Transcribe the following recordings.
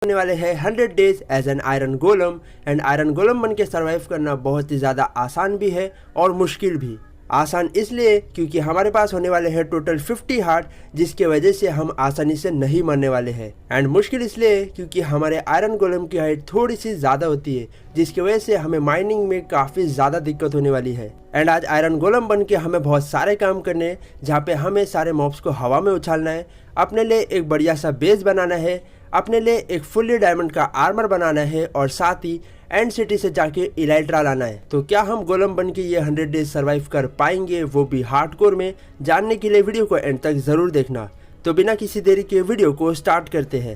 होने वाले हैं 100 days as an iron golem. And iron golem बन के सर्वाइव करना बहुत ही ज़्यादा आसान भी है और मुश्किल भी। आसान इसलिए क्योंकि हमारे पास होने वाले हैं टोटल 50 हार्ट, जिसके वजह से हम आसानी से नहीं मरने वाले हैं। एंड मुश्किल इसलिए क्योंकि हमारे आयरन गोलम की हाइट थोड़ी सी ज़्यादा होती है, जिसकी वजह से हमें माइनिंग में काफ़ी ज़्यादा दिक्कत होने वाली है। एंड आज आयरन गोलम बन के हमें बहुत सारे काम करने हैं, जहाँ पे हमें सारे मॉब्स को हवा में उछालना है, अपने लिए एक बढ़िया सा बेस बनाना है, अपने लिए एक फुल्ली डायमंड का आर्मर बनाना है और साथ ही एंड सिटी से जाके इलाइट्रा लाना है। तो क्या हम गोलम बन के ये 100 डेज सर्वाइव कर पाएंगे, वो भी हार्डकोर में? जानने के लिए वीडियो को एंड तक ज़रूर देखना। तो बिना किसी देरी के वीडियो को स्टार्ट करते हैं।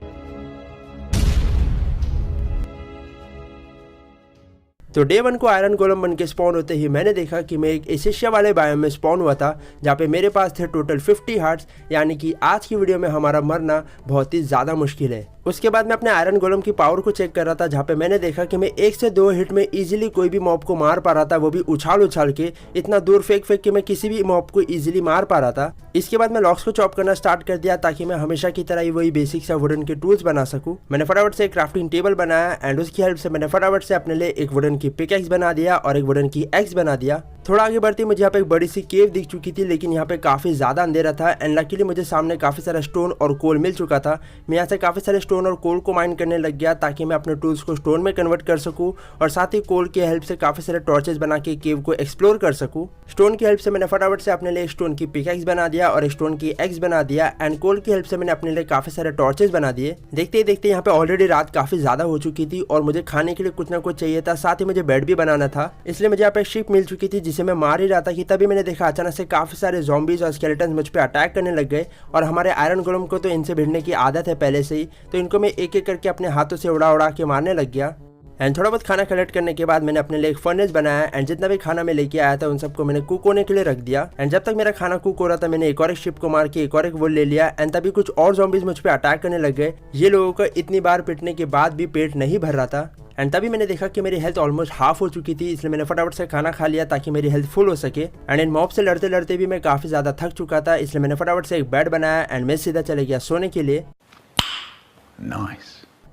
तो डे 1 को आयरन गोलम बन के स्पॉन होते ही मैंने देखा कि मैं एक एशिया वाले बायोम में स्पॉन हुआ था, जहाँ पे मेरे पास थे टोटल 50 हार्ट्स, यानी कि आज की वीडियो में हमारा मरना बहुत ही ज़्यादा मुश्किल है। उसके बाद मैं अपने आयरन गोलम की पावर को चेक कर रहा था, जहाँ पे मैंने देखा कि मैं 1 से 2 हिट में इजीली कोई भी मॉब को मार पा रहा था, वो भी उछाल उछाल के, इतना दूर फेंक के मैं किसी भी मॉब को इजीली मार पा रहा था। इसके बाद मैं लॉक्स को चॉप करना स्टार्ट कर दिया, ताकि मैं हमेशा की तरह ही वही बेसिक सा वुडन के टूल्स बना सकूं। मैंने फटाफट से एक क्राफ्टिंग टेबल बनाया एंड उसकी हेल्प से मैंने फटाफट से अपने लिए एक वुडन की पिकैक्स बना दिया और एक वुडन की एक्स बना दिया। थोड़ा आगे बढ़ते मुझे यहाँ पे एक बड़ी सी केव दिख चुकी थी, लेकिन यहाँ पे काफी ज्यादा अंधेरा था एंड लकीली मुझे सामने काफी सारा स्टोन और कोल मिल चुका था। मैं यहाँ से काफी सारे स्टोन और कोल को माइन करने लग गया, ताकि मैं अपने टूल्स को स्टोन में कन्वर्ट कर सकूं और साथ ही कोल की हेल्प से काफी सारे टॉर्चेस बना के केव को एक्सप्लोर कर सकूं। स्टोन की हेल्प से मैंने फटाफट से अपने लिए एक स्टोन की पिकैक्स बना दिया और एक स्टोन की एक्स बना दिया एंड कोल की हेल्प से मैंने अपने लिए काफी सारे टॉर्चेस बना दिए। देखते ही देखते यहाँ पे ऑलरेडी रात काफी ज्यादा हो चुकी थी और मुझे खाने के लिए कुछ ना कुछ चाहिए था, साथ ही मुझे बेड भी बनाना था। इसलिए मुझे यहाँ पे एक शिप मिल चुकी थी जिसे मैं मार ही रहा था कि तभी मैंने देखा अचानक से काफी सारे ज़ॉम्बीज और स्केलेटन्स मुझ पे अटैक करने लग गए। और हमारे आयरन गोलम को तो इनसे भिड़ने की आदत है पहले से ही, तो इनको मैं एक एक करके अपने हाथों से उड़ा उड़ा के मारने लग गया। एंड थोड़ा बहुत खाना कलेक्ट करने के बाद मैंने अपने लिए एक फर्नेस बनाया एंड जितना भी खाना मैं लेके आया था उन सबको मैंने कुक होने के लिए रख दिया। एंड जब तक मेरा खाना कुक हो रहा था, मैंने एक और एक शिप को मार के एक और एक वुड ले लिया एंड तभी कुछ और ज़ॉम्बीज मुझ पे अटैक करने लग गए। ये लोगों का इतनी बार पिटने के बाद भी पेट नहीं भर रहा था एंड तभी मैंने देखा कि मेरी हेल्थ ऑलमोस्ट हाफ हो चुकी थी, इसलिए मैंने फटाफट से खाना खा लिया ताकि मेरी हेल्थ फुल हो सके। एंड इन मॉब से लड़ते लड़ते भी मैं काफी ज्यादा थक चुका था, इसलिए मैंने फटाफट से एक बेड बनाया एंड मैं सीधा चले गया सोने के लिए।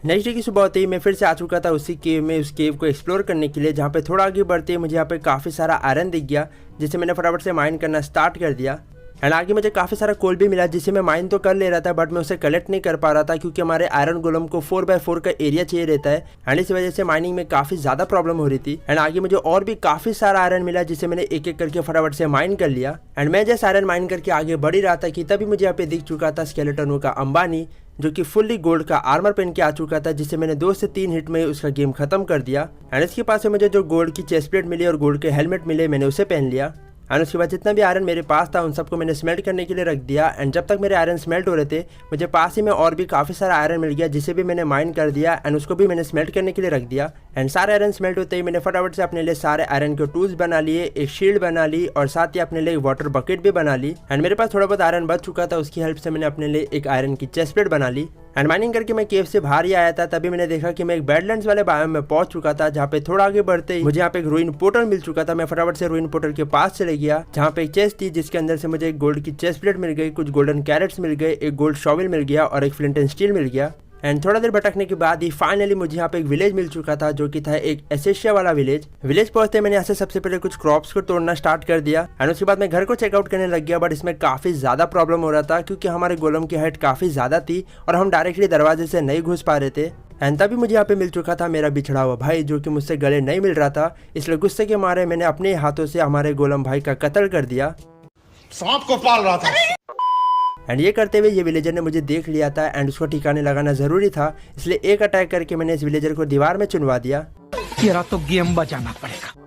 नेक्स्ट डे की सुबह होते ही मैं फिर से आ चुका था उसी केव में, उस केव को एक्सप्लोर करने के लिए, जहाँ पे थोड़ा आगे बढ़ते ही मुझे यहाँ पे काफी सारा आयरन दिख गया, जिसे मैंने फटाफट से माइन करना स्टार्ट कर दिया। एंड आगे मुझे काफी सारा कोल भी मिला, जिसे मैं माइन तो कर ले रहा था बट मैं उसे कलेक्ट नहीं कर पा रहा था, क्योंकि हमारे आयरन गोलम को 4x4 का एरिया चाहिए रहता है एंड इस वजह से माइनिंग में काफी ज्यादा प्रॉब्लम हो रही थी। एंड आगे मुझे और भी काफी सारा आयरन मिला, जिसे मैंने एक एक करके फटाफट से माइन कर लिया। एंड मैं जैसे आयरन माइन करके आगे बढ़ ही रहा था कि तभी मुझे यहाँ पे दिख चुका था स्केलेटनों का अंबानी, जो कि फुल्ली गोल्ड का आर्मर पहन के आ चुका था, जिसे मैंने 2 से 3 हिट में उसका गेम खत्म कर दिया। एंड इसके पास से मुझे जो गोल्ड की चेस्ट प्लेट मिली और गोल्ड के हेलमेट मिले, मैंने उसे पहन लिया। एंड उसके बाद जितना भी आयरन मेरे पास था उन सबको मैंने स्मेल्ट करने के लिए रख दिया। एंड जब तक मेरे आयरन स्मेल्ट हो रहे थे, मुझे पास ही में और भी काफ़ी सारा आयरन मिल गया, जिसे भी मैंने माइन कर दिया एंड उसको भी मैंने स्मेल्ट करने के लिए रख दिया। एंड सारे आयरन स्मेल्ट होते ही मैंने फटाफट से अपने लिए सारे आयरन के टूल्स बना लिए, एक शील्ड बना ली और साथ ही अपने लिए एक वाटर बकेट भी बना ली। एंड मेरे पास थोड़ा बहुत आयरन बच चुका था, उसकी हेल्प से मैंने अपने लिए एक आयरन की चेस्ट प्लेट बना ली। एंड माइनिंग करके मैं केव से बाहर ही आया था, तभी मैंने देखा कि मैं एक बैडलैंड्स वाले बायोम में पहुंच चुका था, जहाँ पे थोड़ा आगे बढ़ते ही मुझे यहाँ पे एक रूइन पोर्टल मिल चुका था। मैं फटाफट से रूइन पोर्टल के पास चले गया, जहाँ पे एक चेस्ट थी, जिसके अंदर से मुझे एक गोल्ड की चेस्ट प्लेट मिल गई, कुछ गोल्डन कैरेट्स मिल गए, एक गोल्ड शॉवल मिल गया और एक फ्लिंट एंड स्टील मिल गया। एंड थोड़ा देर भटकने के बाद ही फाइनली मुझे यहाँ पे एक विलेज मिल चुका था, जो कि था एक एशिया वाला विलेज पहुंचते मैंने यहाँ से सबसे पहले कुछ क्रॉप्स को तोड़ना स्टार्ट कर दिया एंड उसके बाद मैं घर को चेकआउट करने लग गया। बट इसमें काफी ज्यादा प्रॉब्लम हो रहा था, क्योंकि हमारे गोलम की हाइट काफी ज्यादा थी और हम डायरेक्टली दरवाजे से नहीं घुस पा रहे थे। एंड तभी मुझे यहाँ पे मिल चुका था मेरा बिछड़ा हुआ भाई, जो कि मुझसे गले नहीं मिल रहा था, इसलिए गुस्से के मारे मैंने अपने हाथों से हमारे गोलम भाई का कत्ल कर दिया। सांप को पाल रहा था। एंड ये करते हुए ये विलेजर ने मुझे देख लिया था एंड उसको ठिकाने लगाना जरूरी था, इसलिए एक अटैक करके मैंने इस विलेजर को दीवार में चुनवा दिया। तेरा तो गेम बचाना पड़ेगा।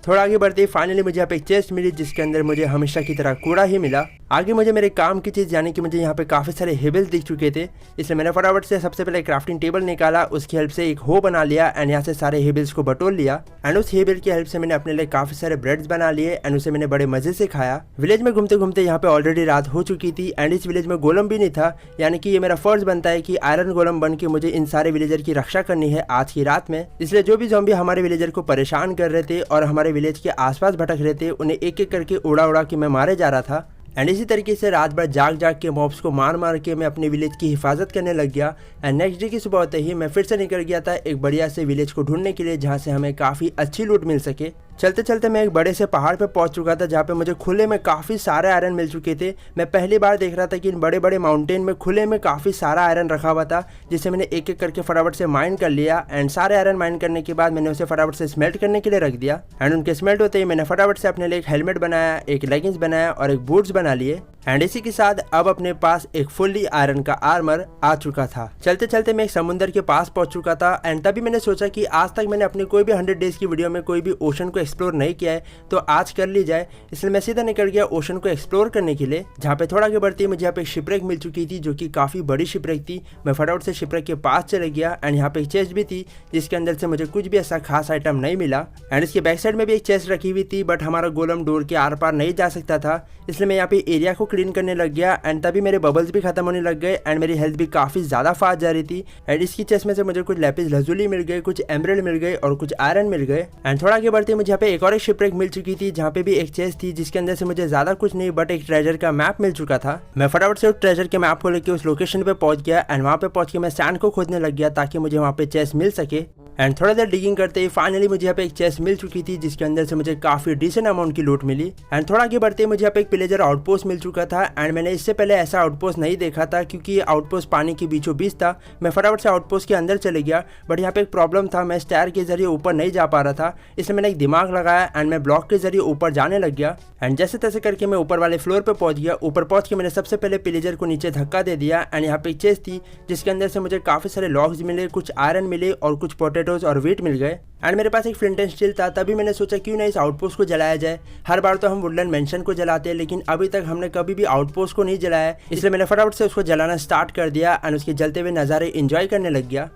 थोड़ा आगे बढ़ते ही फाइनली मुझे यहाँ पे एक चेस्ट मिली, जिसके अंदर मुझे हमेशा की तरह कूड़ा ही मिला। आगे मुझे मेरे काम की चीज़, यानी कि मुझे यहाँ पे काफ़ी सारे हेबल्स दिख चुके थे, इसलिए मैंने फटाफट से सबसे पहले क्राफ्टिंग टेबल निकाला, उसकी हेल्प से एक हो बना लिया एंड यहाँ से सारे हेबल्स को बटोर लिया। एंड उस हेबल की हेल्प से मैंने अपने लिए काफ़ी सारे ब्रेड्स बना लिए एंड उसे मैंने बड़े मजे से खाया। विलेज में घूमते घूमते यहाँ पे ऑलरेडी रात हो चुकी थी एंड इस विलेज में गोलम भी नहीं था, यानी कि ये मेरा फर्ज बनता है कि आयरन गोलम बन के मुझे इन सारे विलेजर की रक्षा करनी है आज की रात में। इसलिए जो भी ज़ॉम्बी हमारे विलेजर को परेशान कर रहे थे और हमारे विलेज के आसपास भटक रहे थे, उन्हें एक एक करके उड़ा उड़ा के मैं मारे जा रहा था। एंड इसी तरीके से रात भर जाग जाग के मॉब्स को मार मार के मैं अपने विलेज की हिफाजत करने लग गया। एंड नेक्स्ट डे की सुबह होते ही मैं फिर से निकल गया था एक बढ़िया से विलेज को ढूंढने के लिए जहाँ से हमें काफ़ी अच्छी लूट मिल सके। चलते चलते मैं एक बड़े से पहाड़ पे पहुंच चुका था जहाँ पे मुझे खुले में काफ़ी सारे आयरन मिल चुके थे। मैं पहली बार देख रहा था कि इन बड़े बड़े माउंटेन में खुले में काफ़ी सारा आयरन रखा हुआ था, जिसे मैंने एक एक करके फटाफट से माइन कर लिया। एंड सारे आयरन माइन करने के बाद मैंने उसे फटाफट से स्मेल्ट करने के लिए रख दिया। एंड उनके स्मेल्ट होते ही मैंने फटाफट से अपने लिए एक हेलमेट बनाया, एक लेगिंग्स बनाया और एक बूट्स बना लिए। एंड इसी के साथ अब अपने पास एक फुल्ली आयरन का आर्मर आ चुका था। चलते चलते मैं एक समुंदर के पास पहुंच चुका था। एंड तभी मैंने सोचा कि आज तक मैंने अपनी कोई भी 100 डेज की वीडियो में कोई भी ओशन को एक्सप्लोर नहीं किया है, तो आज कर ली जाए। इसलिए मैं सीधा निकल गया ओशन को एक्सप्लोर करने के लिए, जहाँ पे थोड़ा आगे बढ़ते ही मुझे यहाँ पे एक शिपरेक मिल चुकी थी जो कि काफ़ी बड़ी शिपरेक थी। मैं फटाफट से शिपरेक के पास चले गया। एंड यहाँ पे एक चेस्ट भी थी जिसके अंदर से मुझे कुछ भी ऐसा खास आइटम नहीं मिला। एंड इसके बैक साइड में भी एक चेस्ट रखी हुई थी, बट हमारा गोलम डोर के आर पार नहीं जा सकता था, इसलिए मैं यहाँ पे एरिया को क्लीन करने लग गया। एंड तभी मेरे बबल्स भी खत्म होने लग गए एंड मेरी हेल्थ भी काफ़ी ज़्यादा फास्ट जा रही थी। एंड इसकी चेस्ट में से मुझे कुछ लैपिस लजुली मिल गए, कुछ एमराल्ड मिल गए और कुछ आयरन मिल गए। एंड थोड़ा आगे बढ़ते मुझे यहाँ पे एक और एक शिपरेक मिल चुकी थी जहाँ पे भी एक चेस्ट थी जिसके अंदर से मुझे ज़्यादा कुछ नहीं बट एक ट्रेजर का मैप मिल चुका था। मैं फटाफट से उस ट्रेजर के मैप को लेकर उस लोकेशन पे पहुंच गया। एंड वहाँ पे पहुंच के मैं सैंड को खोदने लग गया ताकि मुझे वहाँ पे चेस्ट मिल सके। एंड थोड़ा देर डिगिंग करते ही फाइनली मुझे यहाँ पे एक चेस्ट मिल चुकी थी जिसके अंदर से मुझे काफ़ी डिसेंट अमाउंट की लूट मिली। एंड थोड़ा आगे बढ़ते ही मुझे यहाँ पे एक पिलेजर आउटपोस्ट मिल चुका था। एंड मैंने इससे पहले ऐसा आउटपोस्ट नहीं देखा था क्योंकि ये आउटपोस्ट पानी के बीचों बीच था। मैं फटाफट से आउटपोस्ट के अंदर चले गया, बट यहाँ पे एक प्रॉब्लम था, मैं स्टैर के जरिए ऊपर नहीं जा पा रहा था। इसलिए मैंने एक दिमाग लगाया एंड मैं ब्लॉक के जरिए ऊपर जाने लग गया। एंड जैसे तैसे करके मैं ऊपर वाले फ्लोर पर पहुंच गया। ऊपर पहुंच के मैंने सबसे पहले पिलेजर को नीचे धक्का दे दिया। एंड यहाँ पे एक चेस्ट थी जिसके अंदर से मुझे काफ़ी सारे लॉग्स मिले, कुछ आयरन मिले और कुछ पोटैटोज और वीट मिल गए। एंड मेरे पास एक फ्लिंट एंड स्टील था। तभी मैंने सोचा क्यों ना इस आउटपोस्ट को जलाया जाए। हर बार तो हम वुडलैंड मेंशन को जलाते हैं, लेकिन अभी तक हमने कभी भी आउटपोस्ट को नहीं जलाया, इसलिए मैंने फटाफट से उसको जलाना स्टार्ट कर दिया एंड उसके जलते हुए नज़ारे एंजॉय करने लग गया।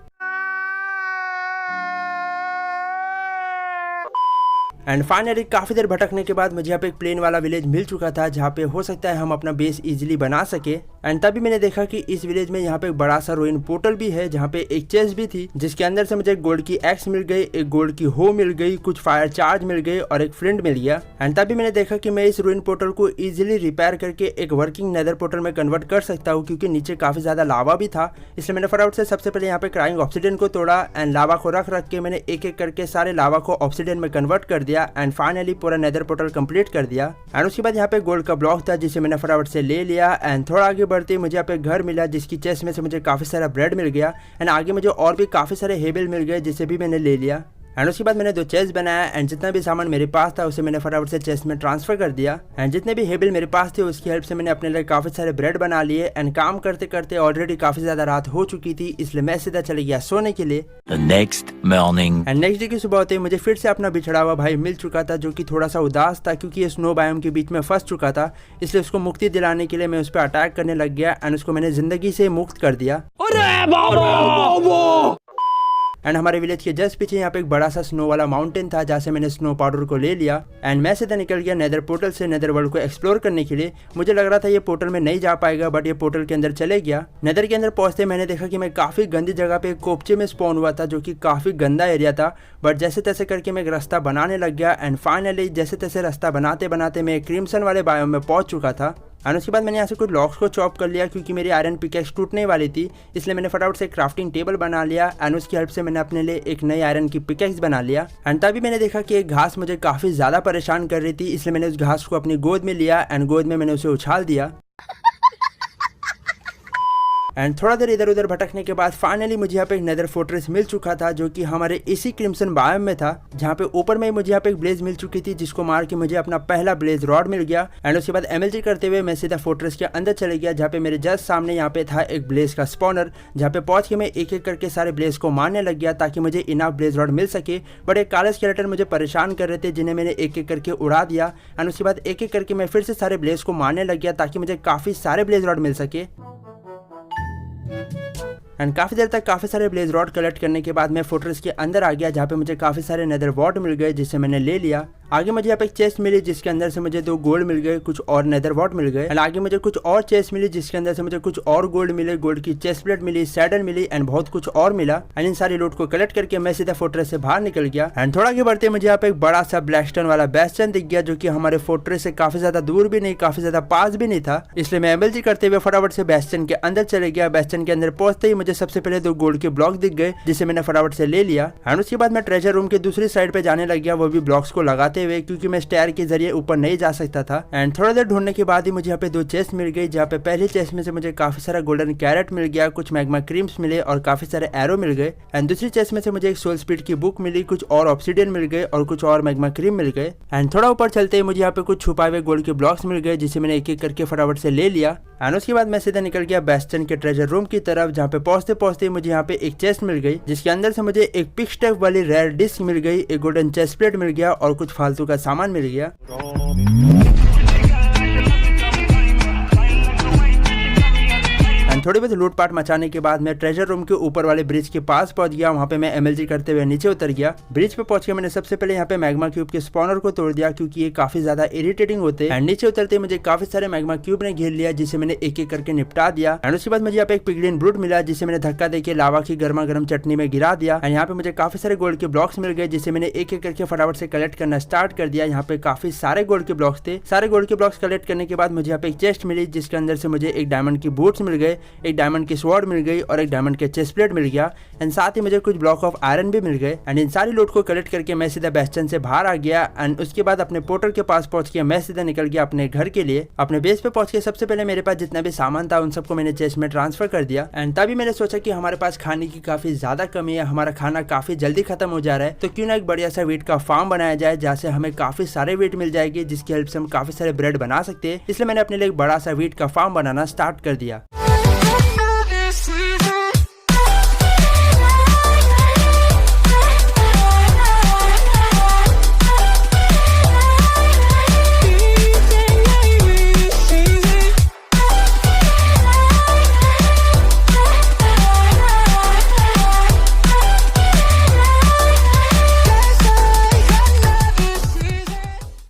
एंड फाइनली काफ़ी देर भटकने के बाद मुझे यहाँ पे एक प्लेन वाला विलेज मिल चुका था जहाँ पे हो सकता है हम अपना बेस इजीली बना सके। एंड तभी मैंने देखा कि इस विलेज में यहाँ पे एक बड़ा सा रूइन पोर्टल भी है जहाँ पे एक चेस्ट भी थी जिसके अंदर से मुझे एक गोल्ड की एक्स मिल गई, एक गोल्ड की हो मिल गई, कुछ फायर चार्ज मिल गई और एक फ्लिंट मिल गया। एंड तभी मैंने देखा कि मैं इस रूइन पोर्टल को ईजिली रिपेयर करके एक वर्किंग नेदर पोर्टल में कन्वर्ट कर सकता हूँ क्योंकि नीचे काफ़ी ज़्यादा लावा भी था। इसलिए मैंने फटाफट से सबसे पहले यहाँ पे क्राइंग ऑब्सिडियन को तोड़ा एंड लावा को रख के मैंने एक एक करके सारे लावा को ऑब्सिडियन में कन्वर्ट कर दिया एंड फाइनली पूरा नेदर पोर्टल कंप्लीट कर दिया। एंड उसके बाद यहाँ पे गोल्ड का ब्लॉक था जिसे मैंने फटाफट से ले लिया। एंड थोड़ा आगे बढ़ते मुझे यहाँ पे घर मिला जिसकी चेस्ट में से मुझे काफ़ी सारा ब्रेड मिल गया। एंड आगे मुझे और भी काफ़ी सारे हेबल मिल गए जिसे भी मैंने ले लिया। एंड उसके बाद मैंने 2 चेस्ट बनाया एंड जितना भी सामान मेरे पास था उसे मैंने फटाफट से चेस्ट में ट्रांसफर कर दिया। एंड जितने भी हेबल मेरे पास थे उसकी हेल्प से मैंने अपने लिए काफ़ी सारे ब्रेड बना लिए। एंड काम करते करते ऑलरेडी काफ़ी ज़्यादा रात हो चुकी थी, इसलिए मैं सीधा चले गया सोने के लिए। Next morning and next day की सुबह होते ही मुझे फिर से अपना बिछड़ा हुआ भाई मिल चुका था जो कि थोड़ा सा उदास था क्योंकि ये स्नो बायोम के बीच में फंस चुका था। इसलिए उसको मुक्ति दिलाने के लिए मैं उस पर अटैक करने लग गया एंड उसको मैंने जिंदगी से मुक्त कर दिया। एंड हमारे विलेज के जस्ट पीछे यहाँ पे एक बड़ा सा स्नो वाला माउंटेन था जहाँ से मैंने स्नो पाउडर को ले लिया। एंड मैं सीधा निकल गया नेदर पोर्टल से नेदर वर्ल्ड को एक्सप्लोर करने के लिए। मुझे लग रहा था ये पोर्टल में नहीं जा पाएगा, बट ये पोर्टल के अंदर चले गया। नेदर के अंदर पहुंचते मैंने देखा कि मैं काफ़ी गंदी जगह पे एक कोपचे में स्पॉन हुआ था जो कि काफ़ी गंदा एरिया था, बट जैसे तैसे करके मैं एक रास्ता बनाने लग गया। एंड फाइनली जैसे तैसे रास्ता बनाते बनाते मैं क्रिम्सन वाले बायोम में पहुंच चुका था। एंड उसके बाद मैंने यहाँ से कुछ लॉक्स को चॉप कर लिया क्योंकि मेरी आयरन पिकेक्स टूटने वाली थी, इसलिए मैंने फटाफट से क्राफ्टिंग टेबल बना लिया। एंड उसकी हेल्प से मैंने अपने लिए एक नई आयरन की पिकेक्स बना लिया। एंड तभी मैंने देखा कि एक घास मुझे काफ़ी ज़्यादा परेशान कर रही थी, इसलिए मैंने उस घास को अपनी गोद में लिया एंड गोद में मैंने उसे उछाल दिया। एंड थोड़ा देर इधर उधर भटकने के बाद फाइनली मुझे यहाँ पे एक नेदर फोर्ट्रेस मिल चुका था जो कि हमारे इसी क्रिम्सन बायोम में था, जहाँ पे ऊपर में मुझे यहाँ पे एक ब्लेज मिल चुकी थी जिसको मार के मुझे अपना पहला ब्लेज रॉड मिल गया। एंड उसके बाद एमएलजी करते हुए मैं सीधा फोर्ट्रेस के अंदर चले गया जहाँ पे मेरे जस्ट सामने यहाँ पे था एक ब्लेज का स्पॉनर, जहाँ पे पहुंच के मैं एक एक करके सारे ब्लेज को मारने लग गया ताकि मुझे इनफ ब्लेज रॉड मिल सके। बट एक काले स्केलेटन मुझे परेशान कर रहे थे जिन्हें मैंने एक एक करके उड़ा दिया। एंड उसके बाद एक एक करके मैं फिर से सारे ब्लेज को मारने लग गया ताकि मुझे काफ़ी सारे ब्लेज रॉड मिल सके। एंड काफ़ी देर तक काफ़ी सारे ब्लेज रॉड कलेक्ट करने के बाद मैं फोर्ट्रेस के अंदर आ गया जहाँ पे मुझे काफ़ी सारे नेदर वॉर्ड मिल गए जिसे मैंने ले लिया। आगे मुझे यहाँ पे एक चेस्ट मिली जिसके अंदर से मुझे 2 गोल्ड मिल गए, कुछ और नेदर वॉट मिल गए। एंड आगे मुझे कुछ और चेस्ट मिली जिसके अंदर से मुझे कुछ और गोल्ड मिले, गोल्ड की चेस्ट प्लेट मिली, सैडल मिली एंड बहुत कुछ और मिला। एंड इन सारी लूट को कलेक्ट करके मैं सीधा फोर्ट्रेस से बाहर निकल गया। एंड थोड़ा आगे बढ़ते मुझे यहाँ पे एक बड़ा सा ब्लैकस्टोन वाला बेस्टन दिख गया जो कि हमारे फोर्ट्रेस से काफी ज्यादा दूर भी नहीं, काफी ज्यादा पास भी नहीं था। इसलिए मैं एमएलजी करते हुए फटाफट से बेस्टन के अंदर चले गया। बेस्टन के अंदर पहुंचते ही मुझे सबसे पहले 2 गोल्ड के ब्लॉक दिख गए जिसे मैंने फटाफट से ले लिया। एंड उसके बाद मैं ट्रेजर रूम के दूसरी साइड पे जाने लग गया, वो भी ब्लॉक्स को लगाते हुए, क्योंकि मैं स्टेयर के जरिए ऊपर नहीं जा सकता था। एंड थोड़ा देर ढूंढने के बाद ही मुझे यहाँ पे 2 चेस्ट मिल गई, जहाँ पे पहली चेस्ट में से मुझे काफी सारा गोल्डन कैरेट मिल गया, कुछ मैग्मा क्रीम्स मिले और काफी सारे एरो मिल गए। एंड दूसरी चेस्ट में से मुझे एक सोल स्पीड की बुक मिली, कुछ और ऑब्सिडियन मिल गए और कुछ और मैग्मा क्रीम मिल गए। एंड थोड़ा ऊपर चलते ही मुझे यहाँ पे कुछ छुपाए हुए गोल्ड के ब्लॉक्स मिल गए जिसे मैंने एक एक करके फटाफट से ले लिया। एंड उसके बाद मैं सीधा निकल गया बेस्टन के ट्रेजर रूम की तरफ, जहाँ पे पहुंचते पहुंचते मुझे यहाँ पे एक चेस्ट मिल गई जिसके अंदर से मुझे एक पिक स्टेप वाली रेयर डिस्क मिल गई, एक गोल्डन चेस्ट प्लेट मिल गया और कुछ फालतू का सामान मिल गया। थोड़ी बहुत लूटपाट मचाने के बाद मैं ट्रेजर रूम के ऊपर वाले ब्रिज के पास पहुंच गया। वहां पे मैं एमएलजी करते हुए नीचे उतर गया। ब्रिज पे पहुंच के मैंने सबसे पहले यहाँ पे मैग्मा क्यूब के स्पॉनर को तोड़ दिया क्योंकि ये काफी ज्यादा इरिटेटिंग होते हैं। नीचे उतरते मुझे काफी सारे मैग्मा क्यूब ने घेर लिया जिसे मैंने एक एक करके निपटा दिया। एंड उसके बाद मुझे यहाँ पे एक पिगलिन ब्रूट मिला जिसे मैंने धक्का देके लावा की गर्मा गर्म चटनी में गिरा दिया। एंड यहाँ पे मुझे काफी सारे गोल्ड के ब्लॉक्स मिल गए जिसे मैंने एक एक करके फटाफट से कलेक्ट करना स्टार्ट कर दिया। यहाँ पे काफी सारे गोल्ड के ब्लॉक्स थे। सारे गोल्ड के ब्लॉक्स कलेक्ट करने के बाद मुझे यहाँ पे एक चेस्ट मिली जिसके अंदर से मुझे एक डायमंड की बूट्स मिल गए, एक डायमंड की स्वॉर्ड मिल गई और एक डायमंड के चेस्ट प्लेट मिल गया। एंड साथ ही मुझे कुछ ब्लॉक ऑफ आयरन भी मिल गए। एंड इन सारी लूट को कलेक्ट करके मैं सीधा बेस्टन से बाहर आ गया। एंड उसके बाद अपने पोर्टल के पास पहुंच के मैं सीधा निकल गया अपने घर के लिए। अपने बेस पे पहुंच के सबसे पहले मेरे पास जितना भी सामान था उन सबको मैंने चेस्ट में ट्रांसफर कर दिया। एंड तभी मैंने सोचा कि हमारे पास खाने की काफी ज्यादा कमी है, हमारा खाना काफी जल्दी खत्म हो जा रहा है, तो क्यों ना एक बढ़िया सा वीट का फार्म बनाया जाए जहाँ से हमें काफी सारे वीट मिल जाएगी जिसकी हेल्प से हम काफी सारे ब्रेड बना सकते हैं। इसलिए मैंने अपने लिए एक बड़ा सा वीट का फार्म बनाना स्टार्ट कर दिया।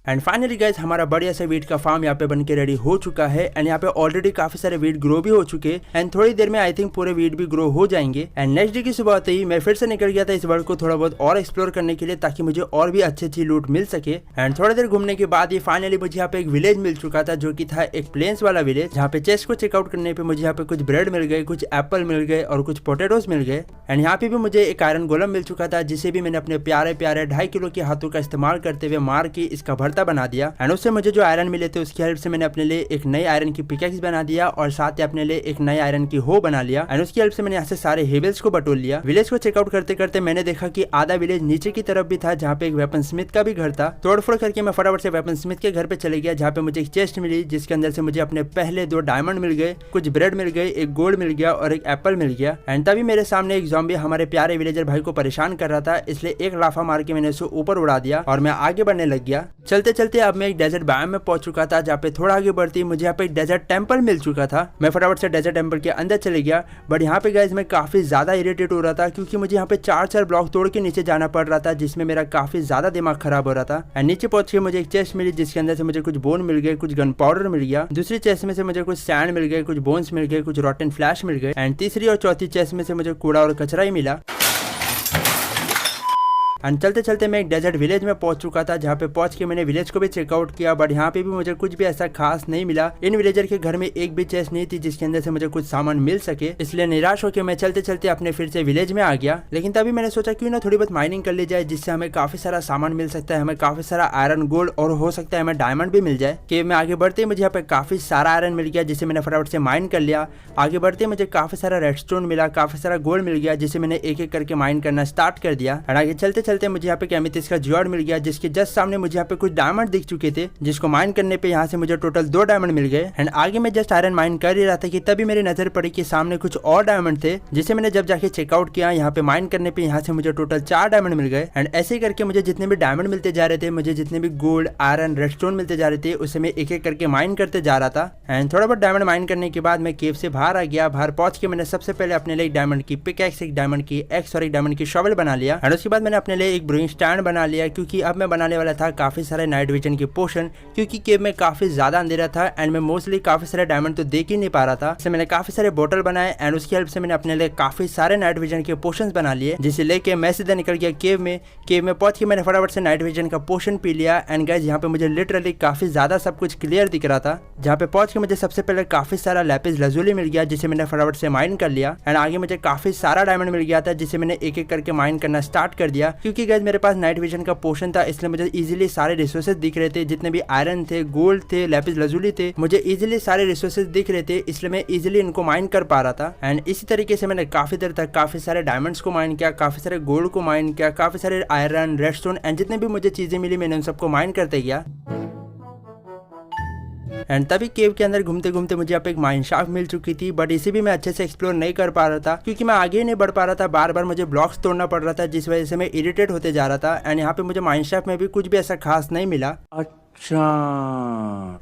एंड फाइनली गाइस हमारा बढ़िया सा वीट का फार्म यहाँ पे बन के रेडी हो चुका है। एंड यहाँ पे ऑलरेडी काफी सारे वीट ग्रो भी हो चुके हैं। एंड थोड़ी देर में आई थिंक पूरे वीट भी ग्रो हो जाएंगे। एंड नेक्स्ट डे की सुबह होते ही मैं फिर से निकल गया था इस वर्ल्ड को थोड़ा बहुत और एक्सप्लोर करने के लिए ताकि मुझे और भी अच्छी लूट मिल सके। एंड थोड़ी देर घूमने के बाद ये फाइनली मुझे यहाँ पे एक विलेज मिल चुका था जो की था एक प्लेन्स वाला विलेज, जहाँ पे चेस्ट को चेकआउट करने पे मुझे यहाँ पे कुछ ब्रेड मिल गए, कुछ एप्पल मिल गए और कुछ पोटेटोज मिल गए। एंड यहाँ पे भी मुझे एक आयरन गोलम मिल चुका था जिसे भी मैंने अपने प्यारे प्यारे 2.5 किलो के हाथों का इस्तेमाल करते हुए मार के इसका भरता बना दिया। एंड उससे मुझे जो आयरन मिले थे उसकी हेल्प से मैंने अपने लिए एक नई आयरन की पिकेक्स बना दिया और साथ ही अपने लिए एक नई आयरन की हो बना लिया। एंड उसकी हेल्प से मैंने यहाँ से सारे हेवल्स को बटोर लिया। विलेज को चेकआउट करते करते मैंने देखा कि आधा विलेज नीचे की तरफ भी था जहाँ पे एक वेपन स्मिथ का भी घर था। तोड़फोड़ करके मैं फटाफट से वेपन स्मिथ के घर पे चले गया जहाँ पे मुझे एक चेस्ट मिली जिसके अंदर से मुझे अपने पहले 2 डायमंड मिल गए, कुछ ब्रेड मिल गए, एक गोल्ड मिल गया और एक एप्पल मिल गया। एंड तभी मेरे सामने एक ज़ॉम्बी हमारे प्यारे विलेजर भाई को परेशान कर रहा था, इसलिए एक लाफा मार के मैंने उसे ऊपर उड़ा दिया और मैं आगे बढ़ने लग गया। चलते चलते अब मैं एक डेजर्ट बायोम में पहुंच चुका था जहाँ पे थोड़ा आगे बढ़ती मुझे यहाँ पे एक डेजर्ट टेंपल मिल चुका था। मैं फटाफट से डेजर्ट टेंपल के अंदर चले गया। बट यहाँ पे गाइस मैं काफी ज्यादा इरिटेट हो रहा था क्योंकि मुझे यहाँ पे 4 ब्लॉक तोड़ के नीचे जाना पड़ रहा था जिसमें मेरा काफी ज्यादा दिमाग खराब हो रहा था। एंड नीचे पहुंच के मुझे एक चेस्ट मिली जिसके अंदर से मुझे कुछ बोन मिल गए, कुछ गन पाउडर मिल गया। दूसरी चेस्ट में से मुझे कुछ सैंड मिल गए, कुछ बोन्स मिल गए, कुछ रॉटन फ्लैश मिल गए। एंड तीसरी और चौथी चेस्ट में से मुझे कूड़ा और कचरा ही मिला। एंड चलते चलते मैं एक डेजर्ट विलेज में पहुंच चुका था जहाँ पे पहुंच के मैंने विलेज को भी चेकआउट किया। बट यहाँ पे भी मुझे कुछ भी ऐसा खास नहीं मिला। इन विलेजर के घर में एक भी चेस्ट नहीं थी जिसके अंदर से मुझे कुछ सामान मिल सके, इसलिए निराश होकर मैं चलते चलते अपने फिर से विलेज में आ गया। लेकिन तभी मैंने सोचा क्यों ना थोड़ी बहुत माइनिंग कर ली जाए जिससे हमें काफी सारा सामान मिल सकता है, हमें काफी सारा आयरन गोल्ड और हो सकता है हमें डायमंड भी मिल जाए। कि मैं आगे बढ़ते मुझे यहाँ पे काफी सारा आयरन मिल गया जिसे मैंने फटाफट से माइन कर लिया। आगे बढ़ते मुझे काफी सारा रेडस्टोन मिला, काफी सारा गोल्ड मिल गया जिसे मैंने एक एक करके माइन करना स्टार्ट कर दिया। और आगे चलते चलते मुझे यहाँ पे इसका ज्वार मिल गया जिसके जस्ट सामने मुझे यहाँ पे कुछ डायमंड दिख चुके थे जिसको माइन करने पे यहाँ से मुझे टोटल 2 डायमंड मिल गए। एंड आगे मैं जस्ट आयरन माइन कर ही रहा था कि तभी मेरी नजर पड़ी कि सामने कुछ और डायमंड थे जिसे मैंने जब जाके चेकआउट किया यहाँ पे माइन करने पे यहाँ से मुझे टोटल 4 डायमंड मिल गए। एंड ऐसे ही करके मुझे जितने भी डायमंड मिलते जा रहे थे, मुझे जितने भी गोल्ड आयरन रेडस्टोन मिलते जा रहे थे उसे मैं एक एक करके माइन करते जा रहा था। एंड थोड़ा बहुत डायमंड माइन करने के बाद मैं केव से बाहर आ गया। बाहर पहुंच के मैंने सबसे पहले अपने लिए एक डायमंड की पिकैक्स, एक डायमंड की एक्स और एक डायमंड की शॉवल बना लिया। एंड उसके बाद मैंने अपने अपने लिए एक ब्रूइंग स्टैंड बना लिया, क्योंकि अब मैं बनाने वाला था काफ़ी सारे नाइट विजन के पोशन, क्योंकि केव में काफ़ी ज़्यादा अंधेरा था एंड मैं मोस्टली काफ़ी सारे डायमंड तो देख ही नहीं पा रहा था। इसलिए मैंने काफ़ी सारे बोतल बनाए एंड उसकी हेल्प से मैंने अपने लिए काफ़ी सारे नाइट विजन के पोशन बना लिए, जिसे लेके मैं सीधा निकल गया केव में पहुंच के मैंने फटाफट से नाइट विजन का पोशन पी लिया। एंड गाइस यहाँ पे मुझे लिटरली काफ़ी ज़्यादा सब कुछ क्लियर दिख रहा था, जहाँ पे पहुंच के मुझे सबसे पहले काफ़ी सारा लैपिस लजुली मिल गया, जिसे मैंने फटाफट से माइन कर लिया। एंड आगे मुझे काफ़ी सारा डायमंड मिल गया था, जिसे मैंने एक एक करके माइन करना स्टार्ट कर दिया, क्योंकि गाइस मेरे पास नाइट विजन का पोशन था, इसलिए मुझे इजीली सारे रिसोर्सेज दिख रहे थे, जितने भी आयरन थे, गोल्ड थे, लैपिस लजुली थे, मुझे इजीली सारे रिसोर्सेज दिख रहे थे, इसलिए मैं इजीली इनको माइन कर पा रहा था। एंड इसी तरीके से मैंने काफ़ी देर तक काफ़ी सारे डायमंड्स को माइन किया, काफ़ी सारे गोल्ड को माइन किया, काफ़ी सारे आयरन, रेडस्टोन एंड जितने भी मुझे चीज़ें मिली मैंने उन सबको माइन करते गया। एंड तभी केव के अंदर घूमते घूमते मुझे यहाँ पे एक माइन शाफ्ट मिल चुकी थी, बट इसे भी मैं अच्छे से एक्सप्लोर नहीं कर पा रहा था, क्योंकि मैं आगे नहीं बढ़ पा रहा था, बार बार मुझे ब्लॉक्स तोड़ना पड़ रहा था, जिस वजह से मैं इरिटेट होते जा रहा था। एंड यहाँ पे मुझे माइन शाफ्ट में भी कुछ भी ऐसा खास नहीं मिला।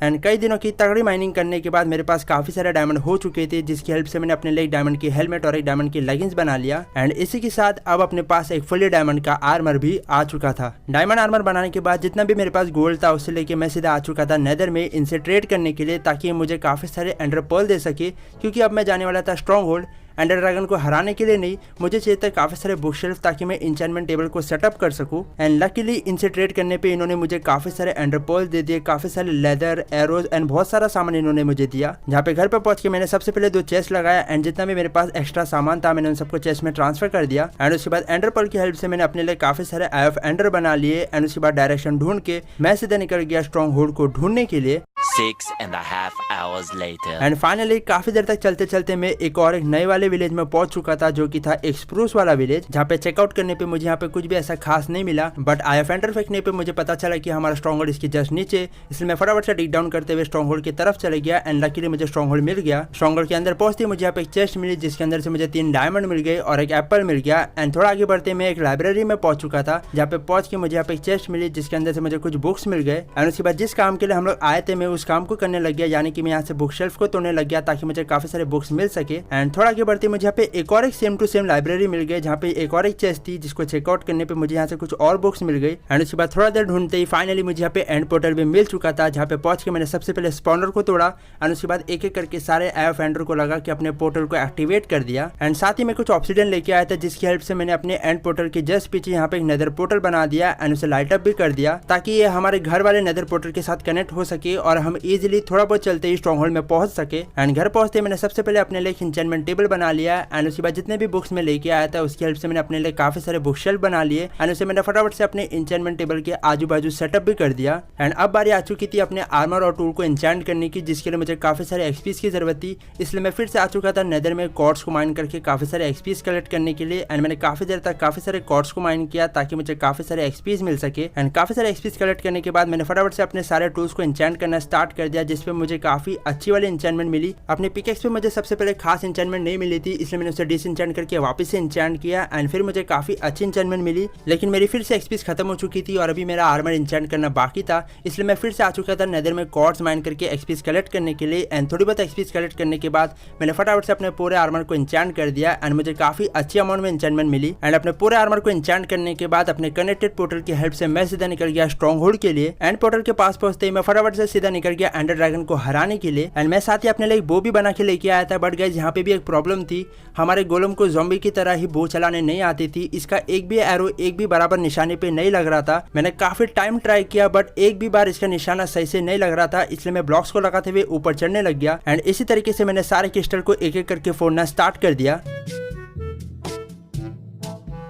एंड कई दिनों की तगड़ी माइनिंग करने के बाद मेरे पास काफी सारे डायमंड हो चुके थे, जिसकी हेल्प से मैंने अपने लिए एक डायमंड की हेलमेट और एक डायमंड की लेगिंग्स बना लिया। एंड इसी के साथ अब अपने पास एक फुली डायमंड का आर्मर भी आ चुका था। डायमंड आर्मर बनाने के बाद जितना भी मेरे पास गोल्ड था उससे लेके मैं सीधा आ चुका था नेदर में इनसे ट्रेड करने के लिए, ताकि ये मुझे काफी सारे एंडर पर्ल दे सके, क्योंकि अब मैं जाने वाला था स्ट्रॉन्ग होल्ड। एंडर ड्रैगन को हराने के लिए नहीं, मुझे चाहिए था काफी सारे बुक शेल्फ, ताकि मैं इंचेंटमेंट टेबल को सेटअप कर सकूं। एंड लकीली इनसे ट्रेड करने पे इन्होंने मुझे काफी सारे एंडर पर्ल दे दिए, काफी सारे लेदर, एरोज एंड बहुत सारा सामान इन्होंने मुझे दिया। जहाँ पे घर पे पहुंच के मैंने सबसे पहले 2 चेस्ट लगाया एंड जितना भी मेरे पास एक्स्ट्रा सामान था मैंने उन सबको चेस्ट में ट्रांसफर कर दिया। एंड उसके बाद एंडर पर्ल की हेल्प से मैंने अपने लिए काफी सारे आई ऑफ एंडर बना लिए। एंड उसके बाद डायरेक्शन ढूंढ के मैं सीधा निकल गया स्ट्रॉन्ग होल्ड को ढूंढने के लिए। 6.5 hours later. एंड फाइनली काफी देर तक चलते चलते मैं एक और एक नए वाले विलेज में पहुंच चुका था, जो कि था एक स्प्रूस वाला विलेज, जहाँ पे चेकआउट करने पे मुझे यहाँ पे कुछ भी ऐसा खास नहीं मिला, बट आई ऑफ एंडर फेंकने पे मुझे पता चला कि हमारा स्ट्रॉन्ग होल्ड इसके जस्ट नीचे, इसलिए मैं फटाफट से डिग डाउन करते हुए स्ट्रॉन्ग होल्ड की तरफ चले गया। एंड लकीली मुझे स्ट्रॉन्ग होल्ड मिल गया। स्ट्रॉन्ग होल्ड के अंदर पहुंचते मुझे यहाँ पे एक चेस्ट मिली, जिसके अंदर से मुझे 3 डायमंड मिल गए और एक एप्पल मिल गया। एंड थोड़ा आगे बढ़ते मैं एक लाइब्रेरी में पहुंच चुका था, जहाँ पे पहुंच के मुझे यहाँ पे एक चेस्ट मिली, जिसके अंदर से मुझे कुछ बुक्स मिल गए। एंड उसके बाद जिस काम के लिए हम लोग आए थे मैं उस काम को करने लग गया, यानी कि मैं यहाँ से बुक शेल्फ को तोड़ने लग गया, ताकि मुझे काफी सारे बुक्स मिल सके। एंड थोड़ा आगे बढ़ते मुझे यहाँ पे एक और एक सेम टू सेम लाइब्रेरी मिल गई, जहाँ पे एक और एक चेस्ट थी, जिसको चेकआउट करने पे मुझे यहाँ से कुछ और बुक्स मिल गई। एंड उसके बाद थोड़ा देर ढूंढते ही फाइनली मुझे यहाँ पे एंड पोर्टल भी मिल चुका था, जहाँ पे पहुंच के मैंने सबसे पहले स्पॉनर को तोड़ा एंड उसके बाद एक एक करके सारे आई ऑफ एंडर को लगा के अपने पोर्टल को एक्टिवेट कर दिया। एंड साथ ही मैं कुछ ऑब्सिडियन लेके आया था, जिसकी हेल्प से मैंने अपने एंड पोर्टल के जस्ट पीछे यहाँ पे एक नेदर पोर्टल बना दिया एंड उसे लाइट अप भी कर दिया, ताकि ये हमारे घर वाले नेदर पोर्टल के साथ कनेक्ट हो सके और हम इजिली थोड़ा बहुत चलते ही स्ट्रॉन्ग होल्ड में पहुंच सके। एंड घर पहुंचते मैंने सबसे पहले अपने लिए इंचेंटमेंट टेबल बना लिया। एंड उसके बाद जितने भी बुक्स में लेके आया था उसकी हेल्प से मैंने अपने लिए काफी सारे बुक शेल्फ बना लिए एंड उसे मैंने फटाफट से अपने इंचेंटमेंट टेबल के आजू बाजू सेटअप भी कर दिया। एंड अब बारी आ चुकी थी अपने आर्मर और टूल को इंचेंट करने की, जिसके लिए मुझे काफी सारे एक्सपीस की जरूरत थी, इसलिए मैं फिर से आ चुका था नेदर में कॉर्ड्स को माइन करके काफी सारे एक्सपीस कलेक्ट करने के लिए। एंड मैंने काफी देर तक काफी सारे कॉर्ड्स को माइन किया, ताकि मुझे काफी सारे एक्सपीस मिल सके। एंड काफी सारे एक्सपीस कलेक्ट करने के बाद मैंने फटाफट से अपने सारे टूल्स को इंचेंट करना स्टार्ट कर दिया, जिसपे मुझे काफी अच्छी वाली इंचेंटमेंट मिली। अपने पिकेक्स पे मुझे सबसे पहले खास इंचेंटमेंट नहीं मिली थी, इसलिए मैंने उसे डिसइंचेंट करके वापस से इंचेंट किया एंड फिर मुझे काफी अच्छी इंचेंटमेंट मिली। लेकिन मेरी फिर से एक्सपीस खत्म हो चुकी थी और अभी मेरा आर्मर इंचेंट करना बाकी था, इसलिए मैं फिर से आ चुका था नेदर में कॉर्ड्स माइन करके एक्सपीस कलेक्ट करने के लिए। एंड थोड़ी बहुत एक्सपीस कलेक्ट करने के बाद मैंने फटाफट से अपने पूरे आर्मर को इंचेंट कर दिया एंड मुझे काफी अच्छी अमाउंट में इंचेंटमेंट मिली। एंड अपने पूरे आर्मर को इंचेंट करने के बाद अपने कनेक्टेड पोर्टल की हेल्प से मैं सीधा निकल गया स्ट्रॉन्ग होल्ड के लिए। एंड पोर्टल के पास पहुंचते ही मैं फटाफट से सीधा निकल गया एंडर ड्रैगन को हराने के लिए। एंड मैं साथ ही अपने लिए बो भी बना के लेके आया था, बट गाइस यहाँ पे भी एक प्रॉब्लम थी, हमारे गोलम को ज़ॉम्बी की तरह ही बो चलाने नहीं आती थी। इसका एक भी एरो एक भी बराबर निशाने पे नहीं लग रहा था। मैंने काफी टाइम ट्राई किया, बट एक भी बार इसका निशाना सही से नहीं लग रहा था, इसलिए मैं ब्लॉक्स को लगाते हुए ऊपर चढ़ने लग गया। एंड इसी तरीके से मैंने सारे क्रिस्टल को एक एक करके फोड़ना स्टार्ट कर दिया।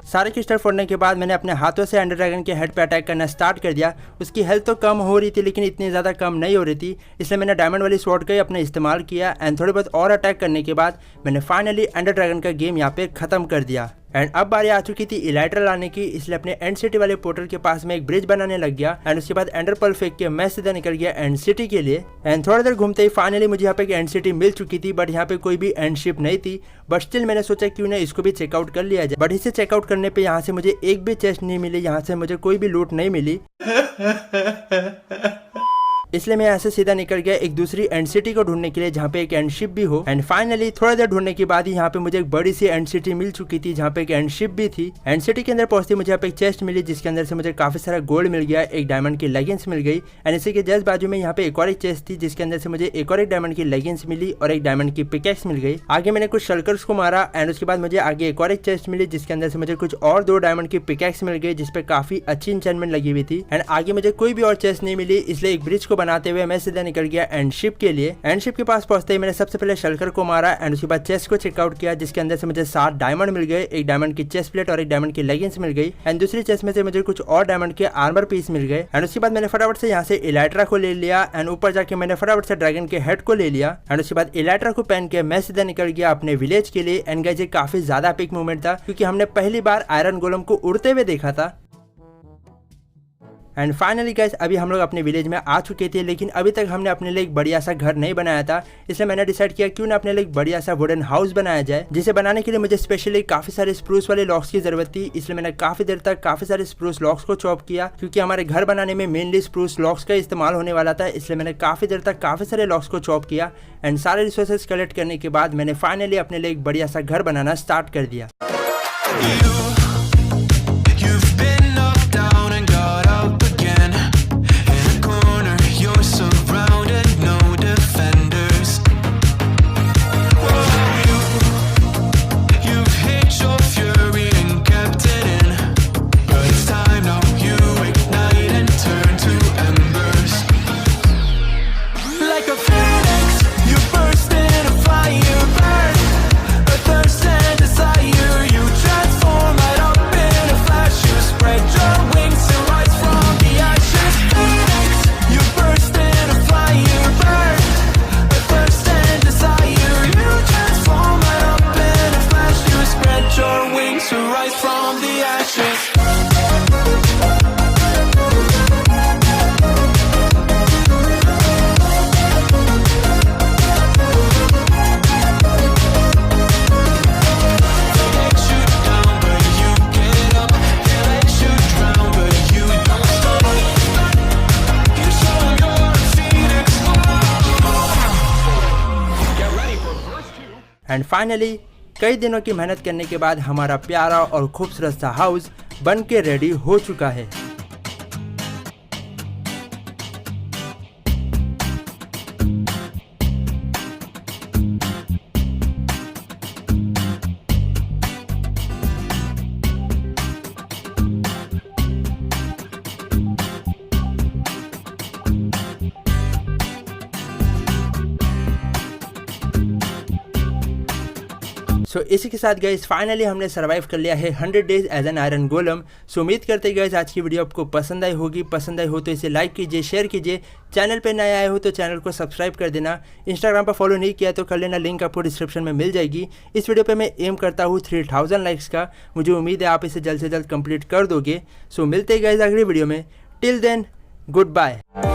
सारे क्रिस्टल फोड़ने के बाद मैंने अपने हाथों से एंडर ड्रैगन के हेड पे अटैक करना स्टार्ट कर दिया। उसकी हेल्थ तो कम हो रही थी, लेकिन इतनी ज़्यादा कम नहीं हो रही थी, इसलिए मैंने डायमंड वाली स्वॉर्ड का ही अपना इस्तेमाल किया। एंड थोड़े बहुत और अटैक करने के बाद मैंने फाइनली एंडर ड्रैगन का गेम यहाँ पे ख़त्म कर दिया। एंड अब बारी आ चुकी थी इलाइट्रा लाने की, इसलिए अपने एंड सिटी वाले पोर्टल के पास में एक ब्रिज बनाने लग गया। एंड उसके बाद एंडर पर्ल फेंक के मैं सीधा निकल गया एंड सिटी के लिए। एंड थोड़ी देर घूमते ही फाइनली मुझे यहाँ पे एक एंड सिटी मिल चुकी थी, बट यहाँ पे कोई भी एंड शिप नहीं थी। बट स्टिल मैंने सोचा क्यों ना इसको भी चेकआउट कर लिया जाए, बट इसे चेकआउट करने पे यहाँ से मुझे एक भी चेस्ट नहीं मिली, यहाँ से मुझे कोई भी लूट नहीं मिली। इसलिए मैं यहाँ से सीधा निकल गया एक दूसरी एंड सिटी को ढूंढने के लिए जहाँ पे एक एंड शिप भी हो। एंड फाइनली थोड़ा देर ढूंढने के बाद ही यहाँ पे मुझे एक बड़ी सी एंड सिटी मिल चुकी थी जहाँ पे एक एंड शिप भी थी। एंड सिटी के अंदर पहुंचती मुझे यहाँ पे एक चेस्ट मिली जिसके अंदर से मुझे काफी सारा गोल्ड मिल गया, एक डायमंड की लेगिंग्स मिल गई। एंड इसी के जस्ट बाजू में यहाँ पे एक और एक चेस्ट थी जिसके अंदर से मुझे एक और एक डायमंड की लेगिंग्स मिली और एक डायमंड की पिकैक्स मिल गई। आगे मैंने कुछ शल्कर्स को मारा एंड उसके बाद मुझे आगे एक और एक चेस्ट मिली जिसके अंदर से मुझे कुछ और 2 डायमंड की पिकैक्स मिल गई जिसपे काफी अच्छी इंचेंटमेंट लगी हुई थी। एंड आगे मुझे कोई भी और चेस्ट नहीं मिली, इसलिए एक ब्रिज को बनाते हुए मैं सीधा निकल गया एंड शिप के लिए। एंड शिप के पास पहुंचते ही मैंने सबसे पहले शल्कर को मारा एंड उसके बाद चेस्ट को चेकआउट किया जिसके अंदर से मुझे 7 डायमंड मिल गए, एक डायमंड की चेस्ट प्लेट और एक डायमंड की लेगिंग्स मिल गई। एंड दूसरी चेस्ट में से मुझे कुछ और डायमंड के आर्मर पीस मिल गए। एंड उसके बाद मैंने फटाफट से यहाँ से इलाइट्रा को ले लिया एंड ऊपर जाके मैंने फटाफट से ड्रैगन के हेड को ले लिया। एंड उसके बाद इलाइट्रा को पहन के मैं सीधा निकल गया अपने विलेज के लिए। एंड गाइस ये काफी ज्यादा एपिक मोमेंट था क्योंकि हमने पहली बार आयरन गोलम को उड़ते हुए देखा था। एंड फाइनली गाइस अभी हम लोग अपने विलेज में आ चुके थे, लेकिन अभी तक हमने अपने लिए एक बढ़िया सा घर नहीं बनाया था। इसलिए मैंने डिसाइड किया क्यों ना अपने लिए एक बढ़िया सा वुडन हाउस बनाया जाए, जिसे बनाने के लिए मुझे स्पेशली काफी सारे स्प्रूस वाले लॉक्स की जरूरत थी। इसलिए मैंने काफी देर तक काफी सारे स्प्रूस लॉक्स को चॉप किया क्योंकि हमारे घर बनाने में मेनली स्प्रूस लॉक्स का इस्तेमाल होने वाला था। इसलिए मैंने काफी देर तक काफी सारे लॉक्स को चॉप किया एंड सारे रिसोर्सेज कलेक्ट करने के बाद मैंने फाइनली अपने लिए एक बढ़िया सा घर बनाना स्टार्ट कर दिया। एंड फाइनली कई दिनों की मेहनत करने के बाद हमारा प्यारा और खूबसूरत सा हाउस बन के रेडी हो चुका है। सो इसी के साथ गाइस फाइनली हमने सर्वाइव कर लिया है 100 days as an iron golem. So उम्मीद करते हैं गाइस आज की वीडियो आपको पसंद आई होगी। पसंद आई हो तो इसे लाइक कीजिए, शेयर कीजिए। चैनल पे नए आए हो तो चैनल को सब्सक्राइब कर देना। इंस्टाग्राम पर फॉलो नहीं किया तो कर लेना, लिंक आपको डिस्क्रिप्शन में मिल जाएगी। इस वीडियो पे मैं एम करता हूँ 3000 लाइक्स का। मुझे उम्मीद है आप इसे जल्द से जल्द कंप्लीट कर दोगे। सो मिलते हैं गाइस अगली वीडियो में। Till then good bye.